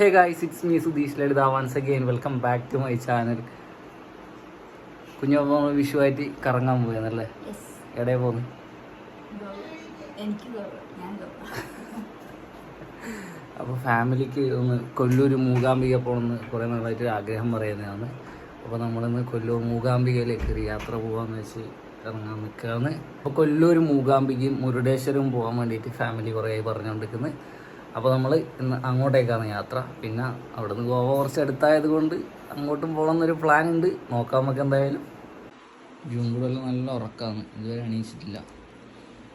Hey guys, it's me Sudesh Ledda once again. Welcome back to my channel. കുഞ്ഞമ്മ വിഷുവായിട്ട് കറങ്ങാൻ പോയെന്നല്ലേ? എവിടെ പോകുന്നു? അപ്പോൾ ഫാമിലിക്ക് ഒന്ന് കൊല്ലൂർ മൂകാംബിക പോകണമെന്ന് കുറേ നാളായിട്ട് ആഗ്രഹം പറയുന്നതാണ്. അപ്പോൾ നമ്മളിന്ന് കൊല്ലൂർ മൂകാംബികയിലേക്ക് ഒരു യാത്ര പോകാമെന്ന് വെച്ച് ഇറങ്ങാൻ നിൽക്കുകയാണ്. അപ്പോൾ കൊല്ലൂർ മൂകാംബികയും മുരുടേശ്വരവും പോകാൻ വേണ്ടിയിട്ട് ഫാമിലി കുറേ പറഞ്ഞുകൊണ്ടിരിക്കുന്നത്. അപ്പോൾ നമ്മൾ ഇന്ന് അങ്ങോട്ടേക്കാണ് യാത്ര. പിന്നെ അവിടെ നിന്ന് ഗോവ കുറച്ച് അടുത്തായത് കൊണ്ട് അങ്ങോട്ടും പോകണമെന്നൊരു പ്ലാൻ ഉണ്ട്. നോക്കാം നമുക്ക് എന്തായാലും. ജൂൺകൂടെല്ലാം നല്ല ഉറക്കമാണ്, ഇതുവരെ എണീച്ചിട്ടില്ല.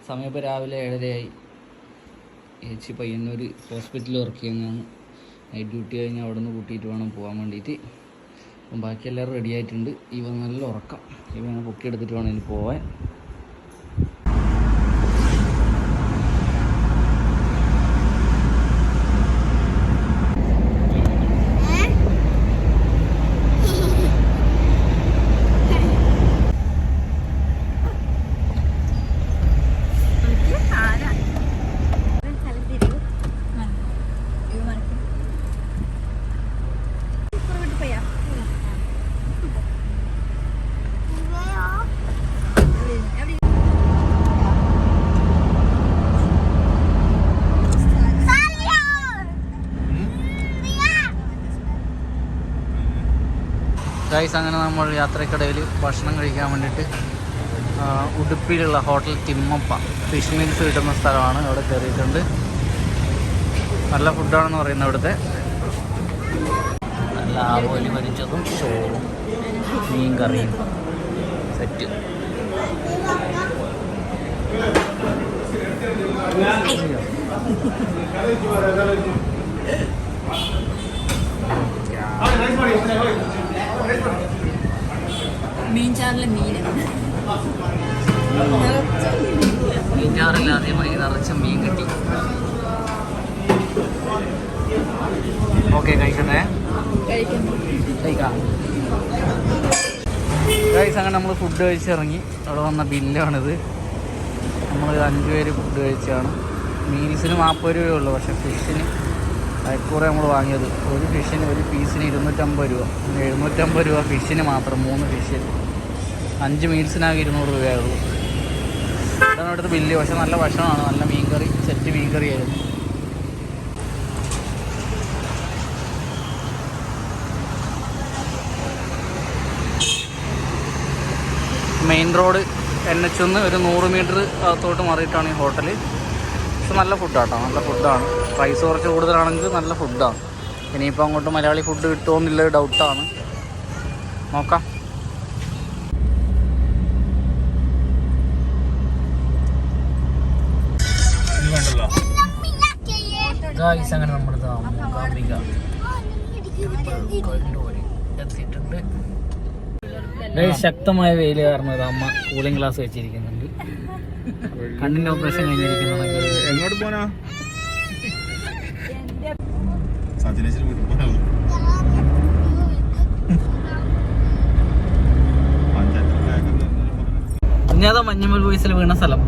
സമയം ഇപ്പോൾ രാവിലെ 7:30 ചേച്ചി പയ്യന്നൂർ ഹോസ്പിറ്റലിൽ വർക്ക് ചെയ്യുന്നതാണ്. നൈറ്റ് ഡ്യൂട്ടി കഴിഞ്ഞ് അവിടെ നിന്ന് കൂട്ടിയിട്ട് വേണം പോകാൻ വേണ്ടിയിട്ട്. അപ്പം ബാക്കി എല്ലാവരും റെഡി ആയിട്ടുണ്ട്. ഇവ നല്ല ഉറക്കം, ഇവനെ പൊക്കിയെടുത്തിട്ട് വേണം ഇനി പോവാൻ. ഗൈസ്, അങ്ങനെ നമ്മൾ യാത്രക്കിടയിൽ ഭക്ഷണം കഴിക്കാൻ വേണ്ടിയിട്ട് ഉടുപ്പിയിലുള്ള ഹോട്ടൽ തിമ്മപ്പ ഫിഷ് മീൽസ് കിട്ടുന്ന സ്ഥലമാണ്. അവിടെ കയറിയിട്ടുണ്ട്. നല്ല ഫുഡാണെന്ന് പറയുന്നത് ഇവിടുത്തെ. നല്ല ആവോലി മരിച്ചതും ചോറും മീൻ കറിയും സെറ്റ്. മീൻചാറിലെ മീൻചാറില്ല, അതേമാതിരി നിറച്ച മീൻ കിട്ടി. ഓക്കെ, കഴിക്കട്ടെ. കഴിക്കാം ഗൈസ്. അങ്ങനെ നമ്മൾ ഫുഡ് കഴിച്ചിറങ്ങി. അവിടെ വന്ന ബില്ലാണിത്. നമ്മൾ 5 പേര് ഫുഡ് കഴിച്ചാണ്. മീൽസിന് 40 രൂപയുള്ളൂ, പക്ഷേ ഫിഷിന് അയക്കൂറെ നമ്മൾ വാങ്ങിയത്. ഒരു ഫിഷിന് ഒരു പീസിന് 250 രൂപ, 750 രൂപ ഫിഷിന് മാത്രം. 3 ഫിഷിന് 5 മീൽസിനാകെ 200 രൂപയുള്ളൂ. അതാണ് ഇവിടുത്തെ ബില്ല്. പക്ഷെ നല്ല ഭക്ഷണമാണ്, നല്ല മീൻകറി, സെറ്റ് മീൻകറി ആയിരുന്നു. മെയിൻ റോഡ് NH1 ഒരു 100 മീറ്റർ അകത്തോട്ട് മാറിയിട്ടാണ് ഈ ഹോട്ടൽ. പക്ഷെ നല്ല ഫുഡാട്ടോ, നല്ല ഫുഡാണ്. പ്രൈസ് കുറച്ച് കൂടുതലാണെങ്കിൽ നല്ല ഫുഡാണ്. ഇനിയിപ്പോൾ അങ്ങോട്ട് മലയാളി ഫുഡ് കിട്ടുമോ എന്നുള്ളൊരു ഡൗട്ടാണ്. നോക്കാം. ഗായ്സ്, അങ്ങനെ നമ്മൾ മൂകാംബിക എത്തിയിട്ടുണ്ട്. ശക്തമായ വെയിൽ കാരണം ഒരു അമ്മ കൂളിംഗ് ഗ്ലാസ് വെച്ചിരിക്കുന്നുണ്ട്. കണ്ണിൻ്റെ ഓപ്പറേഷൻ കഴിഞ്ഞിരിക്കുന്നുണ്ടെങ്കിൽ എങ്ങോട്ട് പോനാ? കുഞ്ഞാത മഞ്ഞമ്മൽ വോയിസിൽ വീണ സ്ഥലം.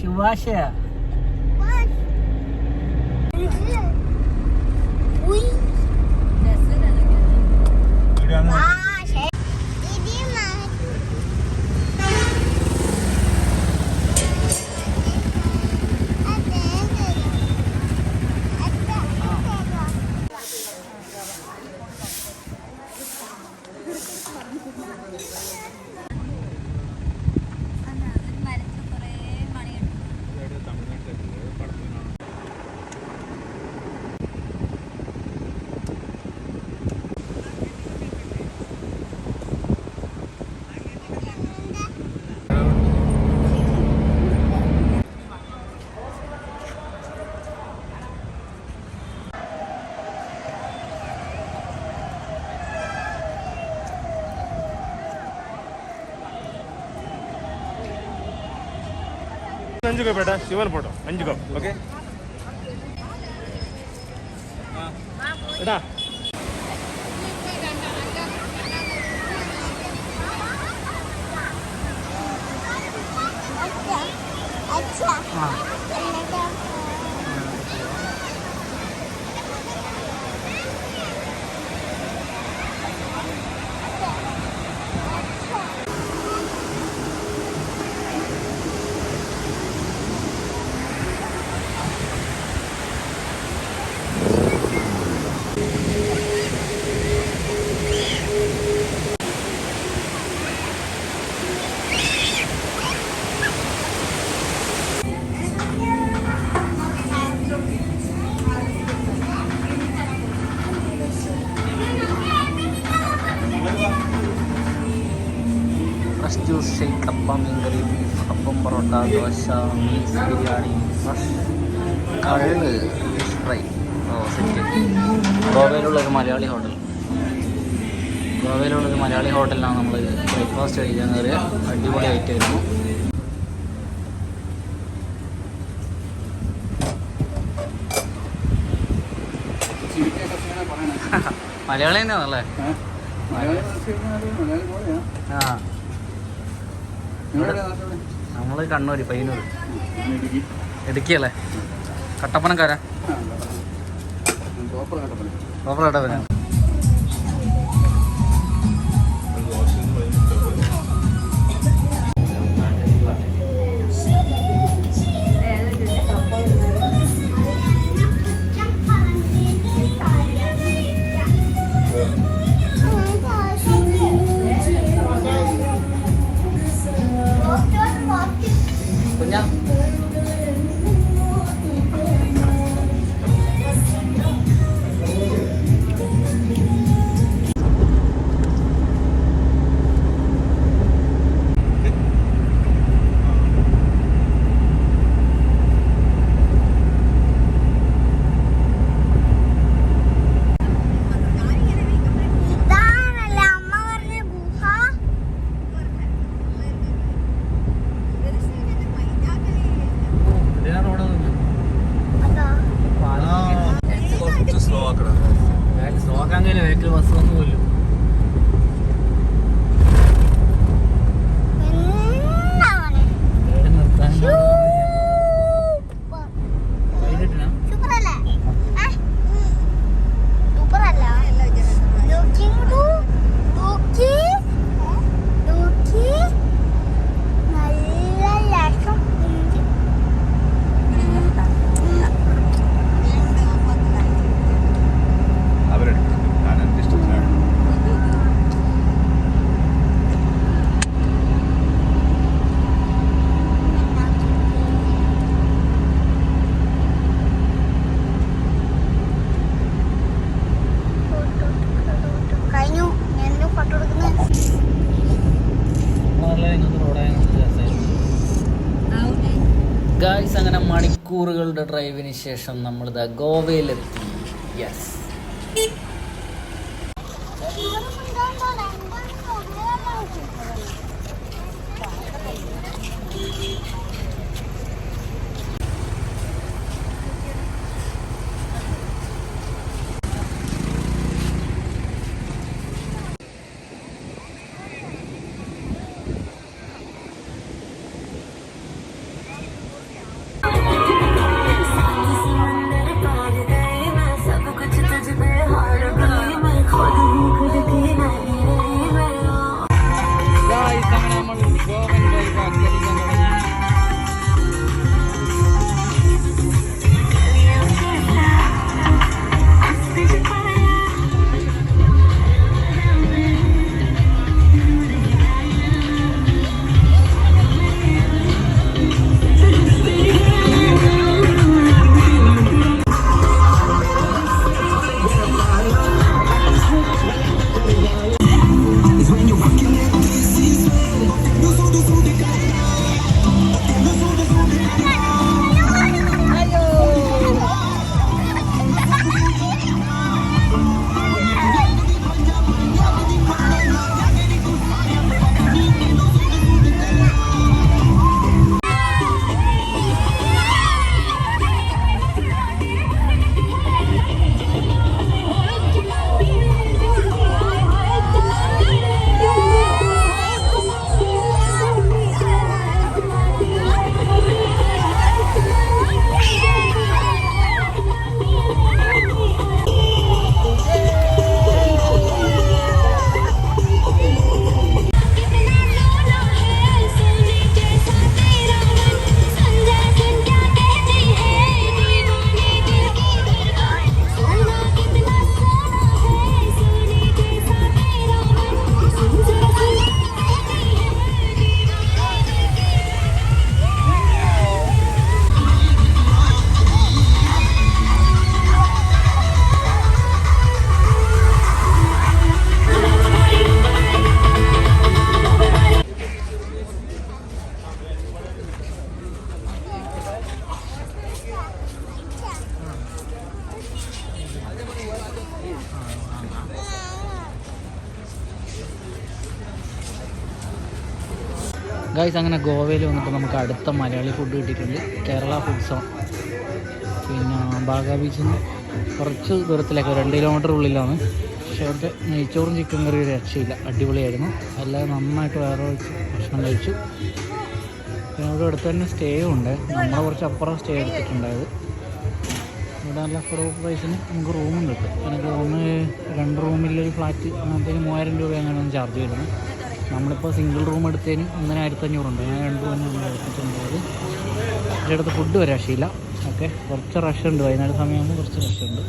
ശുഭാശയ अंजुको बेटा शिवन फोटो अंजुको ओके बेटा ആ ഫ്രഷ് ജ്യൂസ് ഷേക്ക്, കപ്പ, മീൻകറി, beef, appam, porotta, dosa, meals, biryani, fresh കള്ള്, ഫിഷ് ഫ്രൈ. സെറ്റ്. ഗോവയിലുള്ളൊരു മലയാളി ഹോട്ടൽ. ഗോവയിലുള്ളൊരു മലയാളി ഹോട്ടലിലാണ് നമ്മൾ ബ്രേക്ക്ഫാസ്റ്റ് കഴിക്കാൻ കയറിയ. അടിപൊളി ഐറ്റമായിരുന്നു. മലയാളി തന്നെയാണല്ലേ? ആ, നമ്മള് കണ്ണൂര്, പയ്യന്നൂർ, ഇടുക്കിയല്ലേ? കട്ടപ്പനക്കാരാ? പ്രോപ്പർ കട്ടപ്പന. കുഞ്ഞാ സ്ലോക്കാങ്കയിലെ വേക്കിൽ ബസ് വന്നു പോലും. ഗായ്സ്, അങ്ങനെ മണിക്കൂറുകളുടെ ഡ്രൈവിന് ശേഷം നമ്മളിതാ ഗോവയിലെത്തി. യെസ്, ഗൈസ് അങ്ങനെ ഗോവയിൽ വന്നിട്ട് നമുക്ക് അടുത്ത മലയാളി ഫുഡ് കിട്ടിയിട്ടുണ്ട്. Kerala food zone. പിന്നെ ബാഗ ബീച്ചിൽ നിന്ന് കുറച്ച് ദൂരത്തിലേക്ക് 2 കിലോമീറ്റർ ഉള്ളിലാണ്. പക്ഷേ അവിടുത്തെ നെയ്ച്ചോറും ചിക്കൻ കറി ഒരു രക്ഷയില്ല, അടിപൊളിയായിരുന്നു. എല്ലാം നന്നായിട്ട് വേറെ വെച്ച് ഭക്ഷണം കഴിച്ചു. പിന്നെ ഇവിടെ അടുത്ത് തന്നെ സ്റ്റേയും ഉണ്ട്. നമ്മൾ കുറച്ച് അപ്പുറം സ്റ്റേ എടുത്തിട്ടുണ്ടായത്. ഇവിടെ നല്ല കുറവ് പ്രൈസിന് നമുക്ക് റൂമും കിട്ടും. എനിക്ക് ഒന്ന് 2 റൂമിലൊരു ഫ്ലാറ്റ് അങ്ങനത്തേന് 3000 രൂപ അങ്ങനെയാണ് ചാർജ് വരുന്നത്. നമ്മളിപ്പോൾ സിംഗിൾ റൂം എടുത്തതിന് 1500 ഉണ്ട്. ഞാൻ 2 റൂം നമ്മൾ എടുത്തിട്ടുണ്ടായത്. പക്ഷേ അടുത്ത് ഫുഡ് ഒരു രക്ഷയില്ല. ഓക്കെ, കുറച്ച് റഷ് ഉണ്ട്. വൈകുന്നേരം സമയമാകുമ്പോൾ കുറച്ച് റഷ് ഉണ്ട്.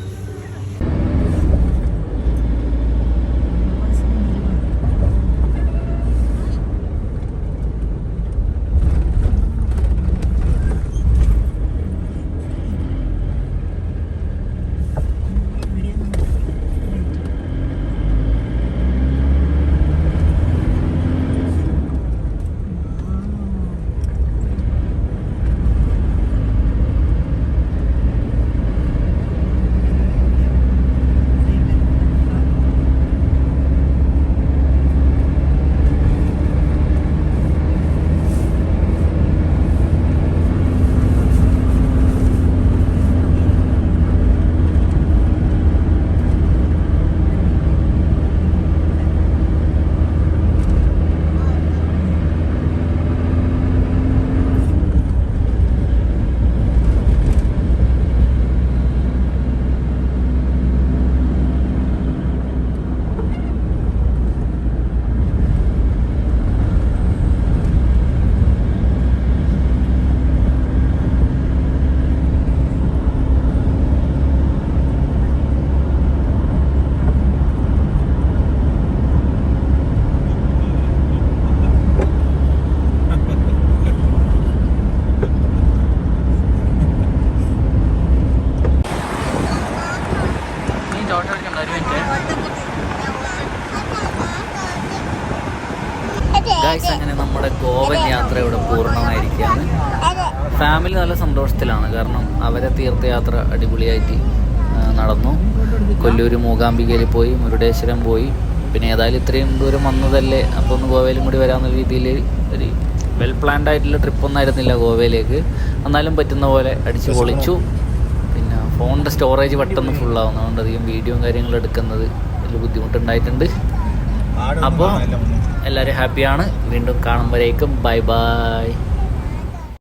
ഗൈസ് അങ്ങനെ നമ്മുടെ ഗോവൻ യാത്ര ഇവിടെ പൂർണ്ണമായിരിക്കുകയാണ്. ഫാമിലി നല്ല സന്തോഷത്തിലാണ്. കാരണം അവരെ തീർത്ഥയാത്ര അടിപൊളിയായിട്ട് നടന്നു. കൊല്ലൂർ മൂകാംബികയിൽ പോയി, മുരുടേശ്വരം പോയി. പിന്നെ ഏതായാലും ഇത്രയും ദൂരം വന്നതല്ലേ, അപ്പോൾ ഒന്ന് ഗോവയിലും കൂടി വരാമെന്ന രീതിയിൽ ഒരു വെൽ പ്ലാൻഡ് ആയിട്ടുള്ള ട്രിപ്പൊന്നും ആയിരുന്നില്ല ഗോവയിലേക്ക്. എന്നാലും പറ്റുന്ന പോലെ അടിച്ചു പൊളിച്ചു. പിന്നെ ഫോണിൻ്റെ സ്റ്റോറേജ് പെട്ടെന്ന് ഫുള്ളാവുന്നു. അതുകൊണ്ട് അധികം വീഡിയോയും കാര്യങ്ങളും എടുക്കുന്നത് വലിയ ബുദ്ധിമുട്ടുണ്ടായിട്ടുണ്ട്. അപ്പോൾ എല്ലാവരും ഹാപ്പിയാണ്. വീണ്ടും കാണുമ്പോഴേക്കും ബൈ ബൈ.